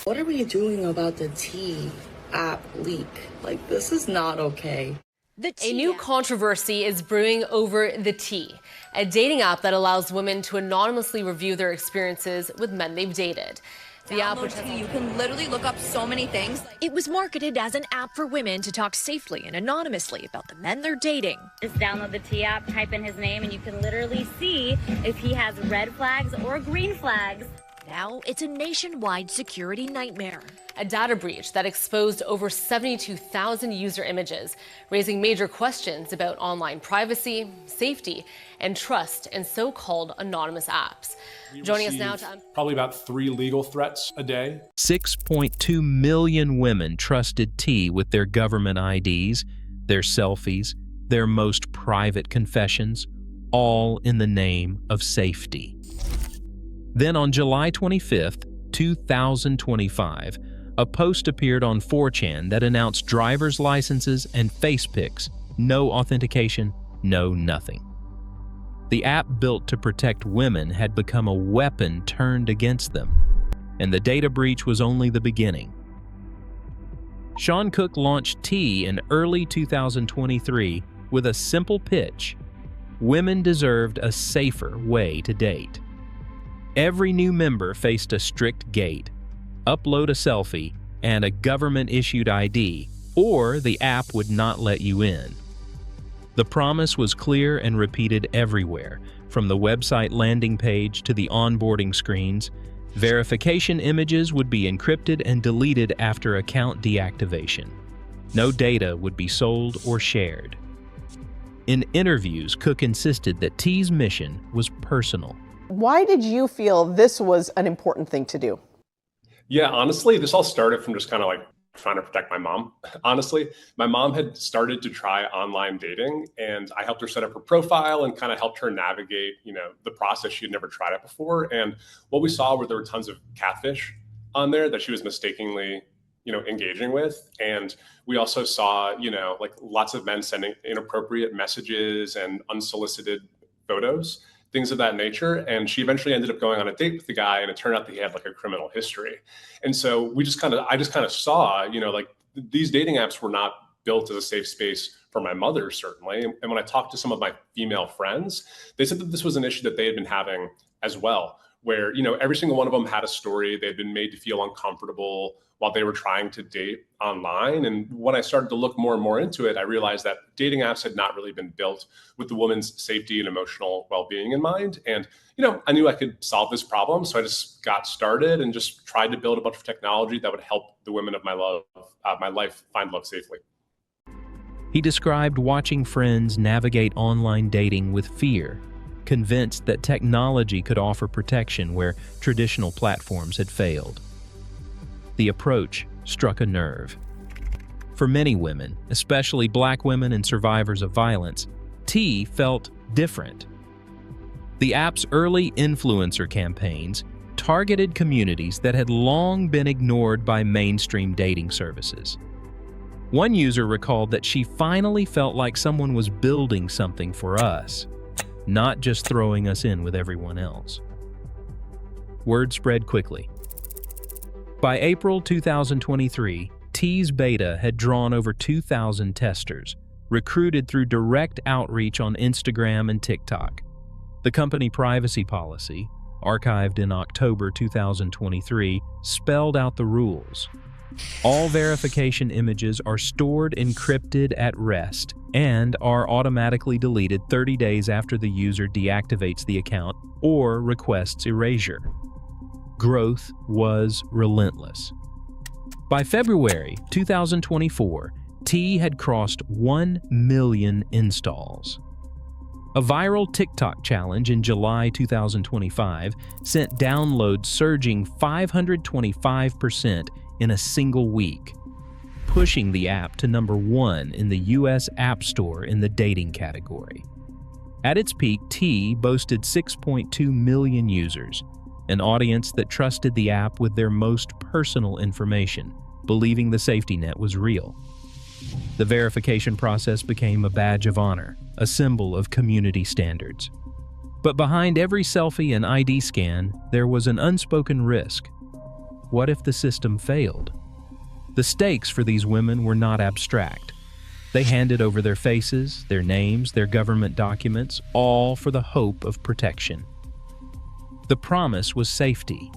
What are we doing about the T app leak? Like, this is not okay. A new controversy is brewing over the T, a dating app that allows women to anonymously review their experiences with men they've dated. The app, which you can literally look up so many things. It was marketed as an app for women to talk safely and anonymously about the men they're dating. Just download the T app, type in his name, and you can literally see if he has red flags or green flags. Now it's a nationwide security nightmare. A data breach that exposed over 72,000 user images, raising major questions about online privacy, safety, and trust in so-called anonymous apps. Joining us now to probably about 3 legal threats a day. 6.2 million women trusted T with their government IDs, their selfies, their most private confessions, all in the name of safety. Then on July 25th, 2025, a post appeared on 4chan that announced driver's licenses and face pics, no authentication, no nothing. The app built to protect women had become a weapon turned against them, and the data breach was only the beginning. Sean Cook launched T in early 2023 with a simple pitch: women deserved a safer way to date. Every new member faced a strict gate: upload a selfie and a government-issued ID, or the app would not let you in. The promise was clear and repeated everywhere, from the website landing page to the onboarding screens. Verification images would be encrypted and deleted after account deactivation. No data would be sold or shared. In interviews, Cook insisted that T's mission was personal. Why did you feel this was an important thing to do? Yeah, honestly, this all started from just kind of like trying to protect my mom. Honestly, my mom had started to try online dating, and I helped her set up her profile and kind of helped her navigate, the process. She had never tried it before. And what we saw were there were tons of catfish on there that she was mistakenly, engaging with. And we also saw, like lots of men sending inappropriate messages and unsolicited photos, things of that nature. And she eventually ended up going on a date with the guy, and it turned out that he had like a criminal history. And so I just kind of saw, like these dating apps were not built as a safe space for my mother, certainly. And when I talked to some of my female friends, they said that this was an issue that they had been having as well, where, every single one of them had a story. They had been made to feel uncomfortable while they were trying to date online. And when I started to look more and more into it, I realized that dating apps had not really been built with the woman's safety and emotional well-being in mind. And, I knew I could solve this problem. So I just got started and just tried to build a bunch of technology that would help the women of my life find love safely. He described watching friends navigate online dating with fear, convinced that technology could offer protection where traditional platforms had failed. The approach struck a nerve. For many women, especially Black women and survivors of violence, T felt different. The app's early influencer campaigns targeted communities that had long been ignored by mainstream dating services. One user recalled that she finally felt like someone was building something for us, not just throwing us in with everyone else. Word spread quickly. By April 2023, T's beta had drawn over 2,000 testers, recruited through direct outreach on Instagram and TikTok. The company privacy policy, archived in October 2023, spelled out the rules. All verification images are stored encrypted at rest and are automatically deleted 30 days after the user deactivates the account or requests erasure. Growth was relentless. By February 2024, T had crossed 1 million installs. A viral TikTok challenge in July 2025 sent downloads surging 525% in a single week, pushing the app to #1 in the US App Store in the dating category. At its peak, T boasted 6.2 million users, an audience that trusted the app with their most personal information, believing the safety net was real. The verification process became a badge of honor, a symbol of community standards. But behind every selfie and ID scan, there was an unspoken risk. what if the system failed? The stakes for these women were not abstract. They handed over their faces, their names, their government documents, all for the hope of protection. The promise was safety.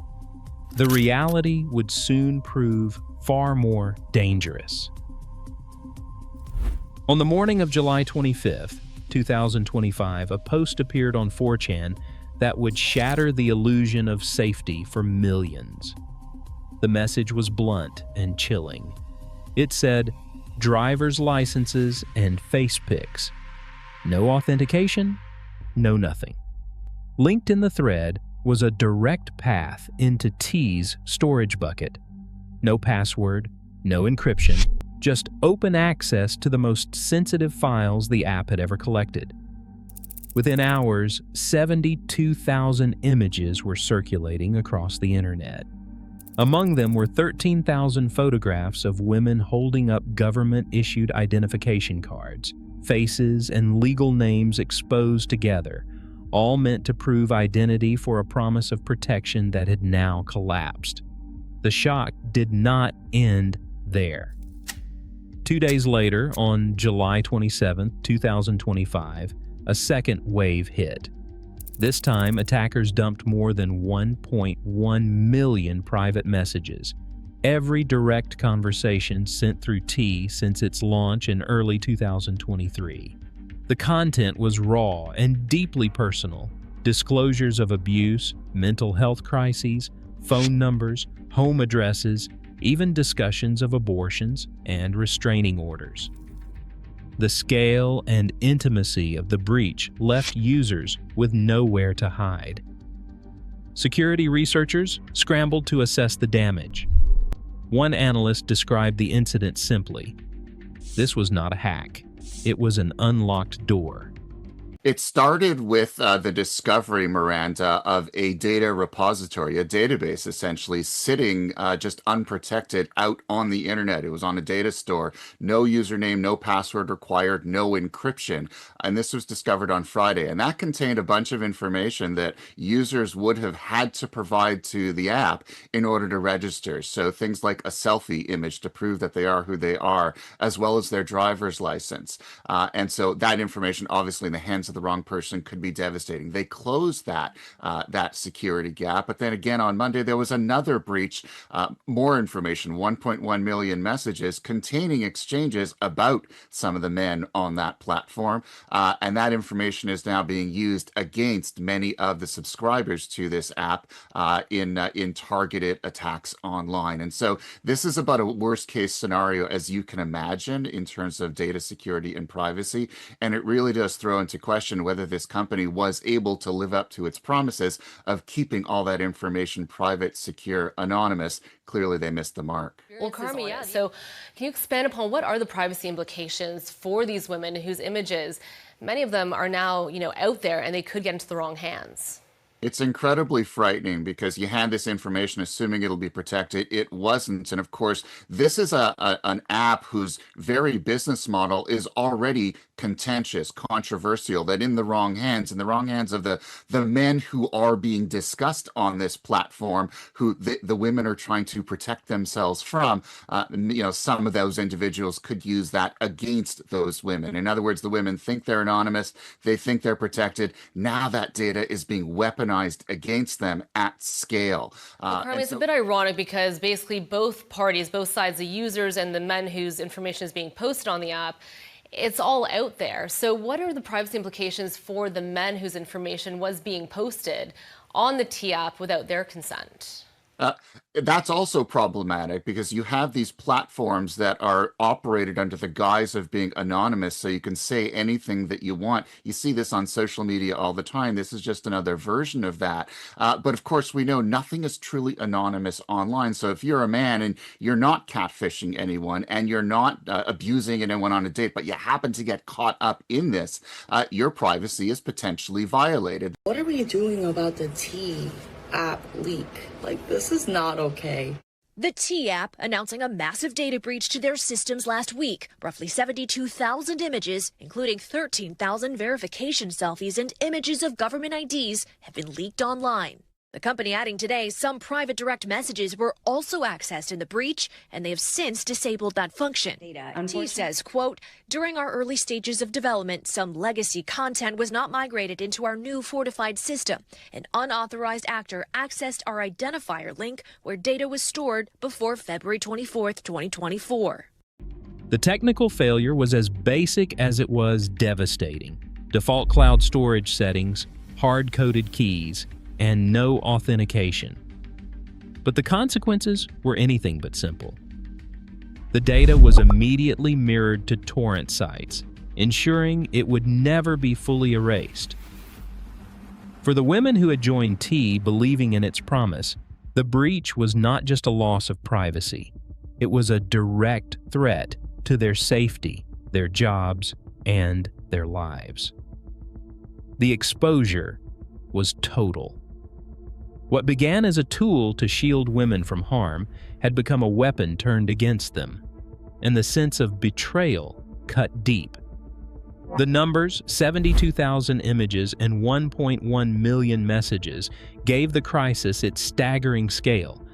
The reality would soon prove far more dangerous. On the morning of July 25th, 2025, a post appeared on 4chan that would shatter the illusion of safety for millions. The message was blunt and chilling. It said, driver's licenses and face pics. No authentication, no nothing. Linked in the thread was a direct path into T's storage bucket. No password, no encryption, just open access to the most sensitive files the app had ever collected. Within hours, 72,000 images were circulating across the internet. Among them were 13,000 photographs of women holding up government-issued identification cards, faces and legal names exposed together, all meant to prove identity for a promise of protection that had now collapsed. The shock did not end there. 2 days later, on July 27, 2025, a second wave hit. This time, attackers dumped more than 1.1 million private messages, every direct conversation sent through T since its launch in early 2023. The content was raw and deeply personal. Disclosures of abuse, mental health crises, phone numbers, home addresses, even discussions of abortions and restraining orders. The scale and intimacy of the breach left users with nowhere to hide. Security researchers scrambled to assess the damage. One analyst described the incident simply. This was not a hack. It was an unlocked door. It started with the discovery, Miranda, of a data repository, a database essentially sitting just unprotected out on the internet. It was on a data store, no username, no password required, no encryption. And this was discovered on Friday. And that contained a bunch of information that users would have had to provide to the app in order to register. So things like a selfie image to prove that they are who they are, as well as their driver's license. And so that information, obviously in the hands of the wrong person, could be devastating. They closed that security gap, but then again on Monday there was another breach, more information, 1.1 million messages containing exchanges about some of the men on that platform, and that information is now being used against many of the subscribers to this app in targeted attacks online. And so this is about a worst case scenario as you can imagine in terms of data security and privacy, and it really does throw into question whether this company was able to live up to its promises of keeping all that information private, secure, anonymous. Clearly, they missed the mark. Well, Carmi, yeah. So can you expand upon what are the privacy implications for these women whose images, many of them are now, out there and they could get into the wrong hands? It's incredibly frightening because you had this information assuming it'll be protected. It wasn't. And of course, this is an app whose very business model is already contentious, controversial, that in the wrong hands of the men who are being discussed on this platform, who the women are trying to protect themselves from, some of those individuals could use that against those women. In other words, the women think they're anonymous, they think they're protected. Now that data is being weaponized against them at scale. Carmi, it's a bit ironic because basically both parties, both sides, the users and the men whose information is being posted on the app, it's all out there. So what are the privacy implications for the men whose information was being posted on the T app without their consent? That's also problematic because you have these platforms that are operated under the guise of being anonymous, so you can say anything that you want. You see this on social media all the time. This is just another version of that. But of course, we know nothing is truly anonymous online. So if you're a man and you're not catfishing anyone and you're not abusing anyone on a date, but you happen to get caught up in this, your privacy is potentially violated. What are we doing about the T app leak? This is not okay. The T app announcing a massive data breach to their systems last week. Roughly 72,000 images, including 13,000 verification selfies and images of government IDs, have been leaked online. The company adding today some private direct messages were also accessed in the breach, and they have since disabled that function. T says, quote, during our early stages of development, some legacy content was not migrated into our new fortified system. An unauthorized actor accessed our identifier link where data was stored before February 24th, 2024. The technical failure was as basic as it was devastating. Default cloud storage settings, hard-coded keys, and no authentication. But the consequences were anything but simple. The data was immediately mirrored to torrent sites, ensuring it would never be fully erased. For the women who had joined T believing in its promise, the breach was not just a loss of privacy. It was a direct threat to their safety, their jobs, and their lives. The exposure was total. What began as a tool to shield women from harm had become a weapon turned against them, and the sense of betrayal cut deep. The numbers, 72,000 images and 1.1 million messages, gave the crisis its staggering scale,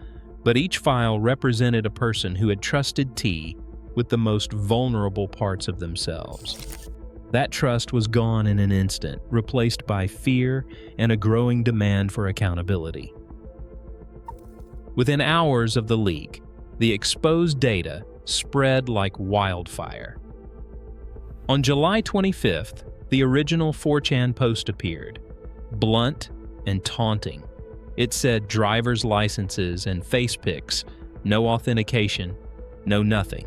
but each file represented a person who had trusted T with the most vulnerable parts of themselves. That trust was gone in an instant, replaced by fear and a growing demand for accountability. Within hours of the leak, the exposed data spread like wildfire. On July 25th, the original 4chan post appeared, blunt and taunting. It said driver's licenses and face pics, no authentication, no nothing.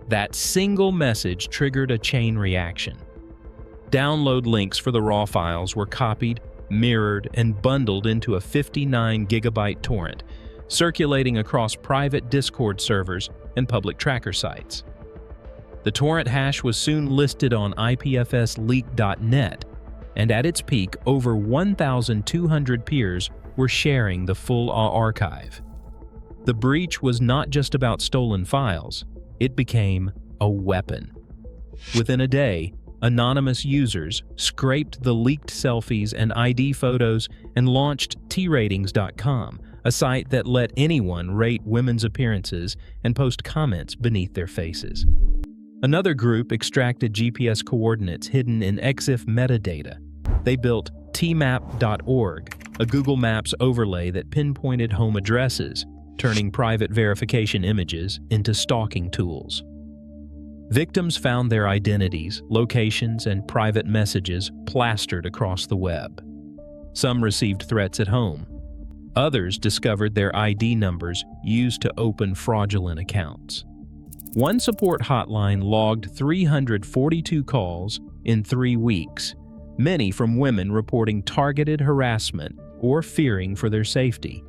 That single message triggered a chain reaction. Download links for the raw files were copied, mirrored, and bundled into a 59-gigabyte torrent, circulating across private Discord servers and public tracker sites. The torrent hash was soon listed on IPFSleak.net, and at its peak, over 1,200 peers were sharing the full archive. The breach was not just about stolen files. It became a weapon. Within a day, anonymous users scraped the leaked selfies and ID photos and launched tratings.com, a site that let anyone rate women's appearances and post comments beneath their faces. Another group extracted GPS coordinates hidden in EXIF metadata. They built tmap.org, a Google Maps overlay that pinpointed home addresses, turning private verification images into stalking tools. Victims found their identities, locations, and private messages plastered across the web. Some received threats at home. Others discovered their ID numbers used to open fraudulent accounts. One support hotline logged 342 calls in 3 weeks, many from women reporting targeted harassment or fearing for their safety.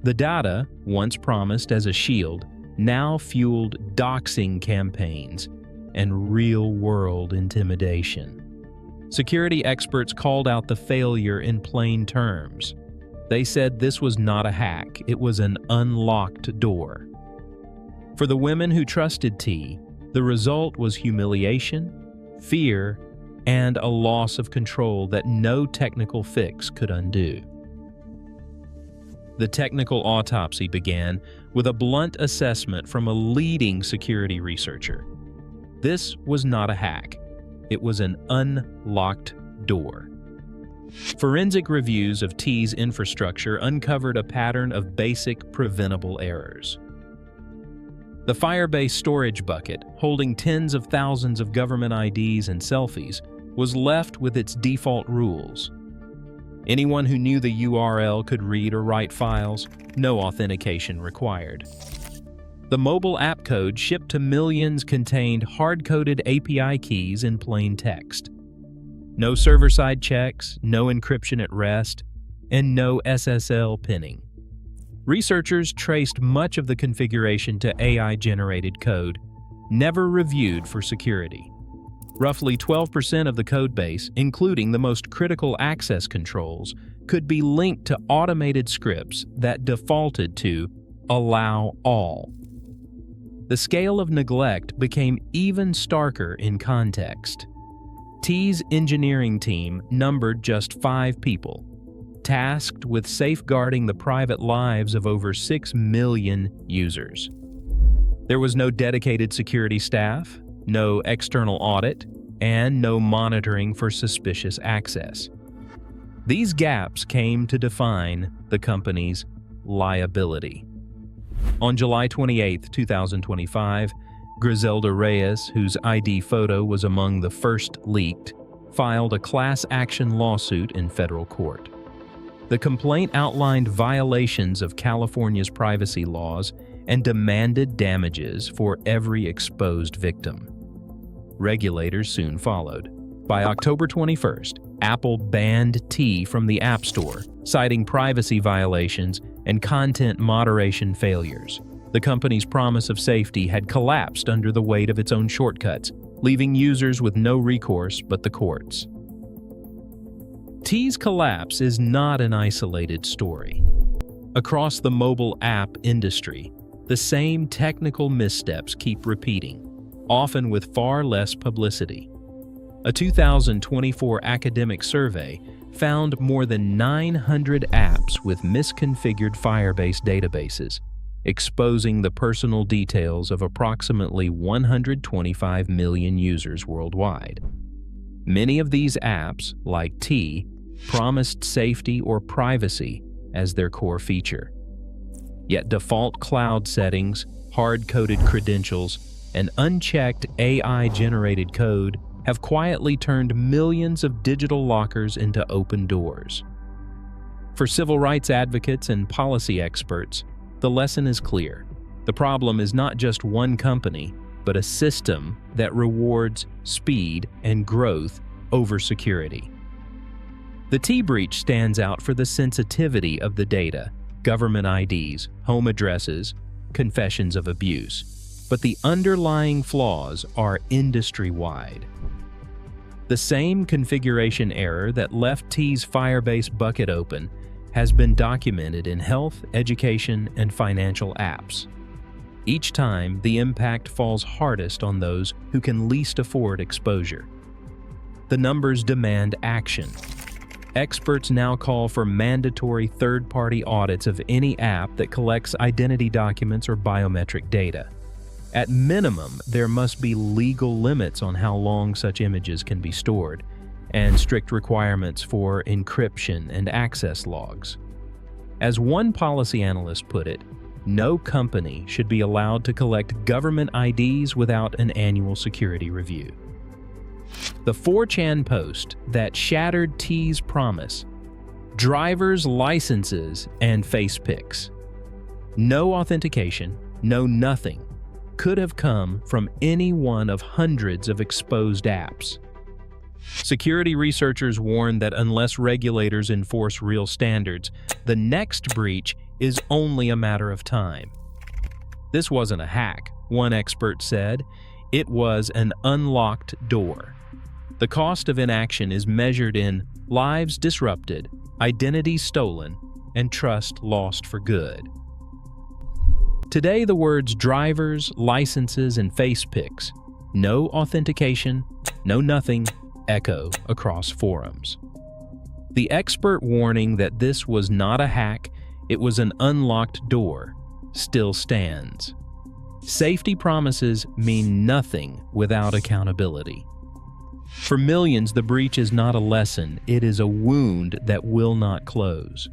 The data, once promised as a shield, now fueled doxing campaigns and real-world intimidation. Security experts called out the failure in plain terms. They said this was not a hack, it was an unlocked door. For the women who trusted T, the result was humiliation, fear, and a loss of control that no technical fix could undo. The technical autopsy began with a blunt assessment from a leading security researcher. This was not a hack. It was an unlocked door. Forensic reviews of T's infrastructure uncovered a pattern of basic preventable errors. The Firebase storage bucket, holding tens of thousands of government IDs and selfies, was left with its default rules. Anyone who knew the URL could read or write files, no authentication required. The mobile app code shipped to millions contained hard-coded API keys in plain text. No server-side checks, no encryption at rest, and no SSL pinning. Researchers traced much of the configuration to AI-generated code, never reviewed for security. Roughly 12% of the codebase, including the most critical access controls, could be linked to automated scripts that defaulted to allow all. The scale of neglect became even starker in context. T's engineering team numbered just 5 people. tasked with safeguarding the private lives of over 6 million users. There was no dedicated security staff, no external audit, and no monitoring for suspicious access. These gaps came to define the company's liability. On July 28, 2025, Griselda Reyes, whose ID photo was among the first leaked, filed a class action lawsuit in federal court. The complaint outlined violations of California's privacy laws and demanded damages for every exposed victim. Regulators soon followed. By October 21st, Apple banned T from the App Store, citing privacy violations and content moderation failures. The company's promise of safety had collapsed under the weight of its own shortcuts, leaving users with no recourse but the courts. T's collapse is not an isolated story. Across the mobile app industry, the same technical missteps keep repeating, often with far less publicity. A 2024 academic survey found more than 900 apps with misconfigured Firebase databases, exposing the personal details of approximately 125 million users worldwide. Many of these apps, like T, promised safety or privacy as their core feature. Yet default cloud settings, hard-coded credentials, and unchecked AI-generated code have quietly turned millions of digital lockers into open doors. For civil rights advocates and policy experts, the lesson is clear. The problem is not just one company, but a system that rewards speed and growth over security. The T breach stands out for the sensitivity of the data, government IDs, home addresses, confessions of abuse. But the underlying flaws are industry-wide. The same configuration error that left T's Firebase bucket open has been documented in health, education, and financial apps. Each time, the impact falls hardest on those who can least afford exposure. The numbers demand action. Experts now call for mandatory third-party audits of any app that collects identity documents or biometric data. At minimum, there must be legal limits on how long such images can be stored, and strict requirements for encryption and access logs. As one policy analyst put it, no company should be allowed to collect government IDs without an annual security review. The 4chan post that shattered T's promise: driver's licenses and face pics. No authentication, no nothing, could have come from any one of hundreds of exposed apps. Security researchers warn that unless regulators enforce real standards, the next breach is only a matter of time. This wasn't a hack, one expert said. It was an unlocked door. The cost of inaction is measured in lives disrupted, identities stolen, and trust lost for good. Today, the words drivers, licenses, and face pics, no authentication, no nothing, echo across forums. The expert warning that this was not a hack, it was an unlocked door, still stands. Safety promises mean nothing without accountability. For millions, the breach is not a lesson, it is a wound that will not close.